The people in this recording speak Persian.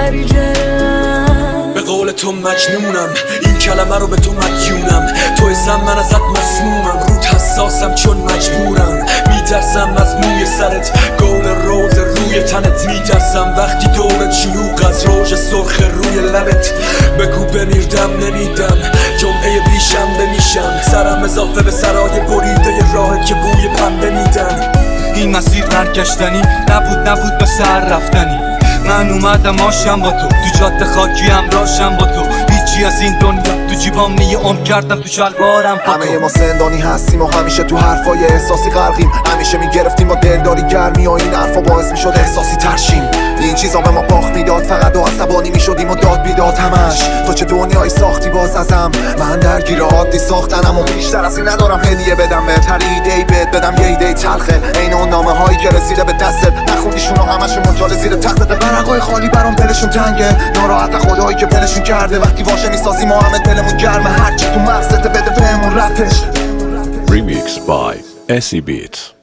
خریدم. به قول تو مجنونم، این کلمه رو به تو مدیونم. تو اسم من ازت مسمومم، رود حساسم چون مجبورم. میترسم از موی سرت، گل روز روی تنت. میترسم وقتی دور شلوغ از روژ سرخ روی لبت. بگو بمیردم نمیدم، جمعه بیشنبه میشم. سرم اضافه به سرای بریده راهت که بوی پنبه میدن. این مسیر برگشتنی نبود به سر رفتنی. من اومدم آشم با تو، تو جاده خاکی همراهشم با تو. هیچی از این دنیا تو جیبام نیه، عمر کردم تو شلوارم با تو. همه ما زندانی هستیم و همیشه تو حرفای احساسی غرقیم. همیشه میگرفتیم با دلداری گرمی و این حرفا باعث میشد احساسی ترشیم. این چیزا به ما باخت میداد، فقط و عصبانی میشدیم و داد بیداد همش. تو چه دنیایی ساختی باز ازم، من درگیر عادی ساختنم و بیشتر از این ندارم هدیه بدم بهت. هر ایده‌ای بهت بدم یه ایده تلخه، عین اون نامه هایی که رسیده به دستت. نخوندیشون و همشون منجال زیر تختت. ورقای خالی برام دلشون تنگه، ناراحت خدایی که دلشون کرده. وقتی واژه میسازی ما همه دلمون گرمه. هرچی تو مغزت بده بهمون رپش. Remixed by SE Beats.